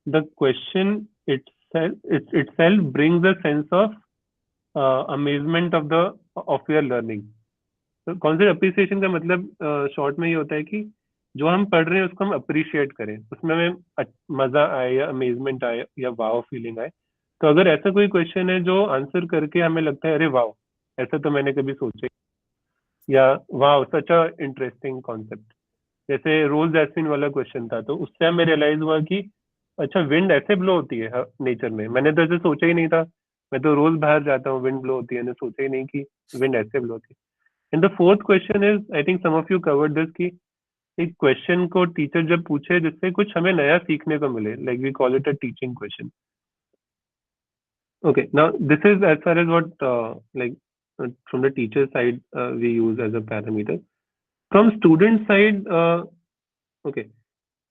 the question itself brings a sense of amazement of your learning. तो कॉन्सेप्ट अप्रिसिएशन का मतलब शॉर्ट में ये होता है कि जो हम पढ़ रहे हैं उसको हम अप्रिशिएट करें, उसमें हमें मजा आए या अमेजमेंट आए या वाव फीलिंग आए. तो अगर ऐसा कोई क्वेश्चन है जो आंसर करके हमें लगता है अरे वाव, ऐसा तो मैंने कभी सोचा, या वाव सच अ इंटरेस्टिंग कॉन्सेप्ट, जैसे रोज जैस्मिन वाला क्वेश्चन था, तो उससे हमें रियलाइज हुआ कि अच्छा विंड ऐसे ब्लो होती है नेचर में, मैंने तो ऐसे सोचा ही नहीं था, मैं तो रोज बाहर जाता हूँ, विंड ब्लो होती है, मैंने सोचा ही नहीं कि विंड ऐसे ब्लो होती है. And the fourth question is, I think some of you covered this, कि एक क्वेश्चन को टीचर जब पूछे जिससे कुछ हमें नया सीखने को मिले, like we call it a teaching question. Okay, now this is as far as what from the teacher side we use as a parameter. From student side, okay.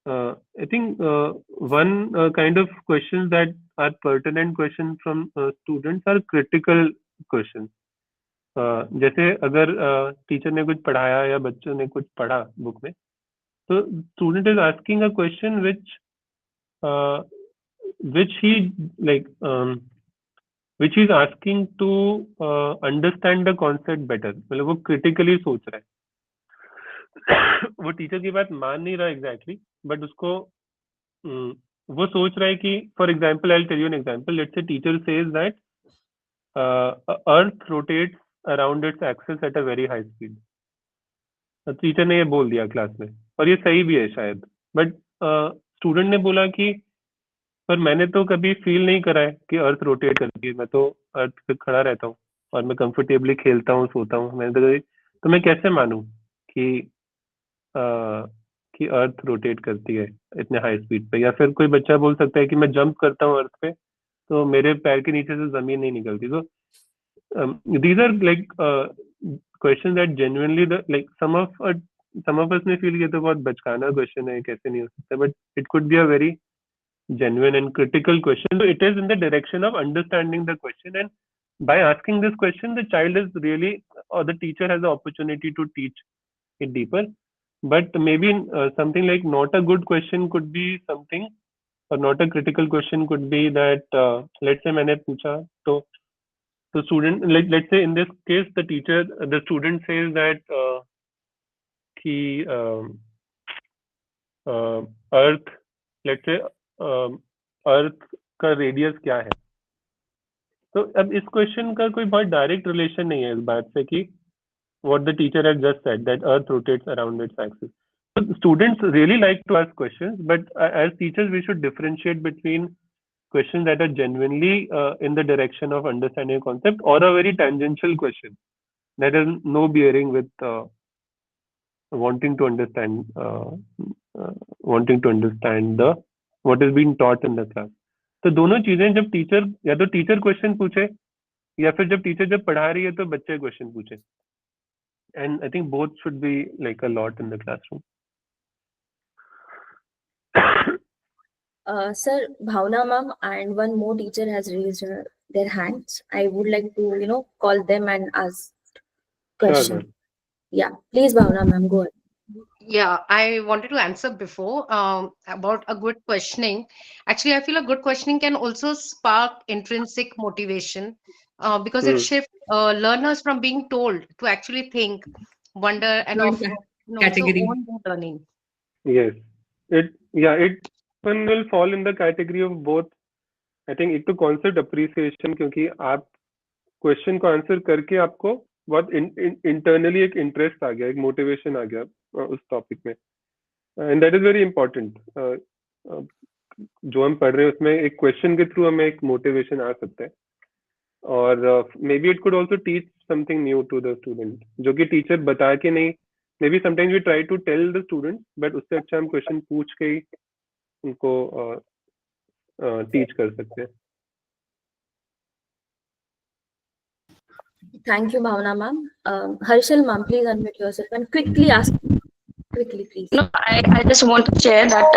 I think one kind of questions that are pertinent questions from students are critical questions. जैसे अगर teacher ने कुछ पढ़ाया या बच्चों ने कुछ पढ़ा बुक में, तो student is asking a question which he like which he is asking to understand the concept better. मतलब वो critically सोच रहा है. वो टीचर की बात मान नहीं रहा एग्जैक्टली, बट उसको वो सोच रहा है कि for example I tell you an example. Let's say teacher says that earth rotates around its axis at a very high speed. Teacher ने ये बोल दिया क्लास में, और ये सही भी है शायद, बट स्टूडेंट ने बोला कि पर मैंने तो कभी फील नहीं करा है कि अर्थ रोटेट करती है, मैं तो अर्थ पे खड़ा रहता हूँ और मैं कंफर्टेबली खेलता हूँ, सोता हूँ. मैंने तो मैं कैसे मानूं कि अर्थ रोटेट करती है इतने हाई स्पीड पे. या फिर कोई बच्चा बोल सकता है कि मैं जंप करता हूँ अर्थ पे तो मेरे पैर के नीचे से जमीन नहीं निकलती. तो these are like questions that genuinely like some of us ने feel ये तो बहुत बचकाना क्वेश्चन है, कैसे नहीं हो सकता, but it could be a very genuine and critical question. So it is in the direction of understanding the question, and by asking this question the child is really, or the teacher has the opportunity to teach it deeper. But maybe something like not a good question could be something, or not a critical question could be that let's say मैंने पूछा तो student, let's say in this case the student says that कि earth, let's say अर्थ का radius क्या है. तो अब इस क्वेश्चन का कोई बहुत डायरेक्ट रिलेशन नहीं है इस बात से कि what the teacher had just said, that earth rotates around its axis. So students really like to ask questions, but as teachers we should differentiate between questions that are genuinely in the direction of understanding a concept, or a very tangential question that has no bearing with wanting to understand the what is being taught in the class. तो दोनों चीजें, जब teacher या तो teacher question पूछे या फिर जब टीचर जब पढ़ा रही है तो बच्चे क्वेश्चन पूछे. And I think both should be like a lot in the classroom. Sir, Bhavna ma'am and one more teacher has raised their hands. I would like to, call them and ask question. Sure. Yeah, please, Bhavna ma'am, go ahead. Yeah, I wanted to answer before about a good questioning. Actually, I feel a good questioning can also spark intrinsic motivation because it shifts learners from being told to actually think, wonder, and often Category. own their learning. Yes, it one will fall in the category of both. I think एक तो concept appreciation, क्योंकि आप question को answer करके आपको बहुत internally एक interest आ गया, एक मोटिवेशन आ गया उस टॉपिक में, and that is very important. जो हम पढ़ रहे हैं उसमें एक क्वेश्चन के थ्रू हमें एक मोटिवेशन आ सकता है, और maybe it could also teach something new to the student, जो कि टीचर बता के नहीं, maybe sometimes we try to tell the student, but उससे अच्छा हम क्वेश्चन पूछ के ही उनको टीच कर सकते हैं. Thank you, Bhavna ma'am. Harshal ma'am, please unmute yourself and quickly ask. Quickly, please. No, I just want to share that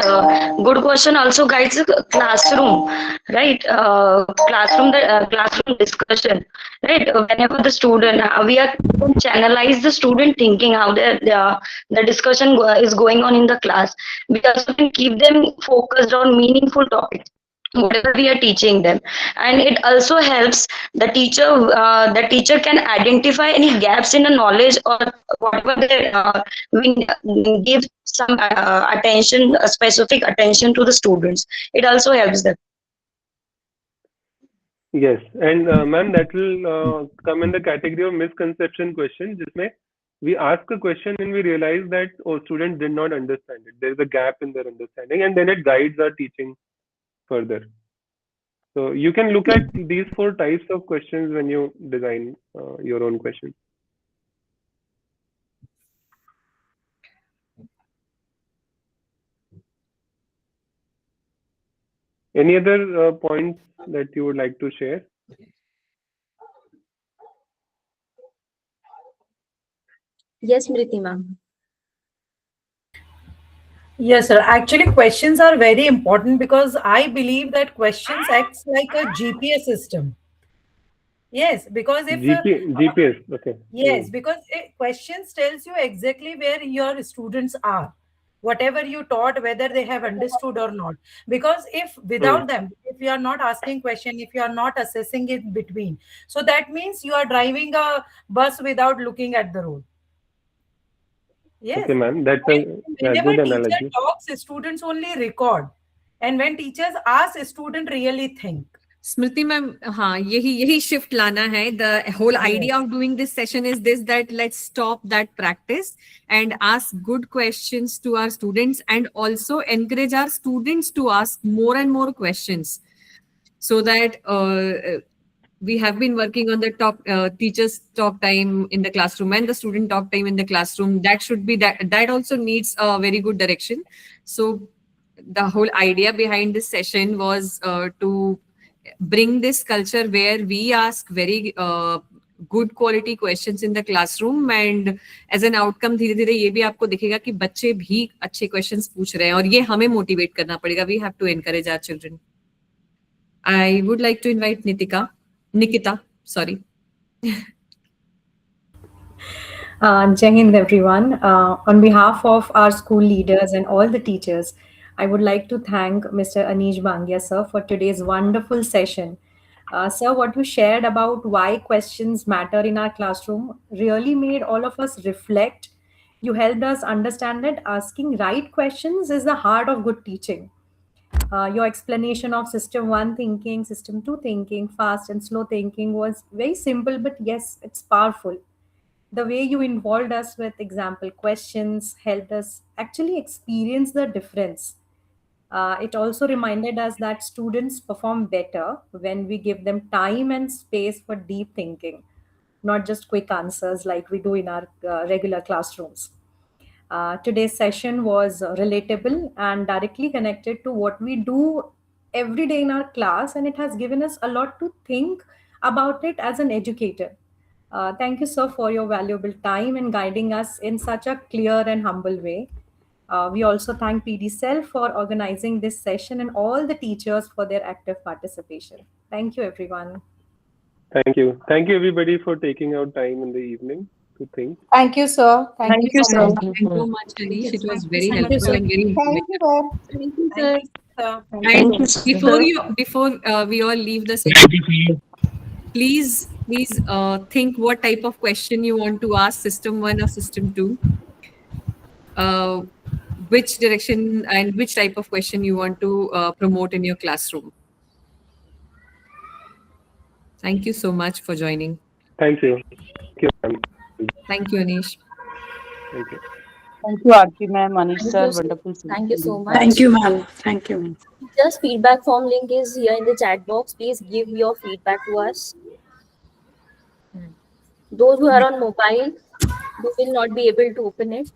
good question also guides the classroom, right? Classroom discussion, right? Whenever the student, we are channelize the student thinking, how the discussion is going on in the class. We also can keep them focused on meaningful topics, whatever we are teaching them, and it also helps the teacher. The teacher can identify any gaps in the knowledge, or whatever we give some attention, specific attention to the students. It also helps them. Yes, and ma'am, that will come in the category of misconception question, जिसमें we ask a question and we realize that students did not understand it. There is a gap in their understanding, and then it guides our teaching further. So you can look at these 4 types of questions when you design your own question. Any other points that you would like to share? Yes, Smriti ma'am. Yes, sir. Actually, questions are very important because I believe that questions acts like a GPS system. Yes, because if GPS, okay. yes, because questions tells you exactly where your students are, whatever you taught, whether they have understood or not. Because if without them, if you are not asking question, if you are not assessing it between, so that means you are driving a bus without looking at the road. Yes. Okay, ma'am. That's a Whenever good teacher analogy. talks, students only record, and when teachers ask, student really think. Smriti ma'am, हाँ, यही shift लाना है. The whole idea of doing this session is this, that let's stop that practice and ask good questions to our students, and also encourage our students to ask more and more questions, so that we have been working on the teachers talk time in the classroom and the student talk time in the classroom. That should be that also needs a very good direction. So the whole idea behind this session was to bring this culture where we ask very good quality questions in the classroom, and as an outcome धीरे धीरे ये भी आपको दिखेगा कि बच्चे भी अच्छे questions पूछ रहे हैं, और ये हमें motivate करना पड़ेगा. We have to encourage our children. I would like to invite Nikita, sorry. Jai Hind, everyone. On behalf of our school leaders and all the teachers, I would like to thank Mr. Anish Bangia, sir, for today's wonderful session. Sir, what you shared about why questions matter in our classroom really made all of us reflect. You helped us understand that asking right questions is the heart of good teaching. Your explanation of system 1 thinking, system 2 thinking, fast and slow thinking was very simple, but yes, it's powerful. The way you involved us with example questions helped us actually experience the difference. It also reminded us that students perform better when we give them time and space for deep thinking, not just quick answers like we do in our regular classrooms. Today's session was relatable and directly connected to what we do every day in our class, and it has given us a lot to think about it as an educator. Thank you, sir, for your valuable time and guiding us in such a clear and humble way. We also thank PD Cell for organizing this session and all the teachers for their active participation. Thank you, everyone. Thank you. Thank you, everybody, for taking out time in the evening to think. Thank you, sir. Thank you so much. Thank you so much, Anish. It was very helpful and very informative. Thank you, sir. And before we all leave the session, please think what type of question you want to ask system 1 or system 2. Which direction and which type of question you want to promote in your classroom. Thank you so much for joining. Thank you. Thank you, ma'am. Thank you, Anish. Thank you. Thank you, Aarti ma'am, Anish sir, wonderful. Thank you so much. Thank you, ma'am. Thank you, ma'am. Just feedback form link is here in the chat box. Please give your feedback to us. Those who are on mobile, you will not be able to open it.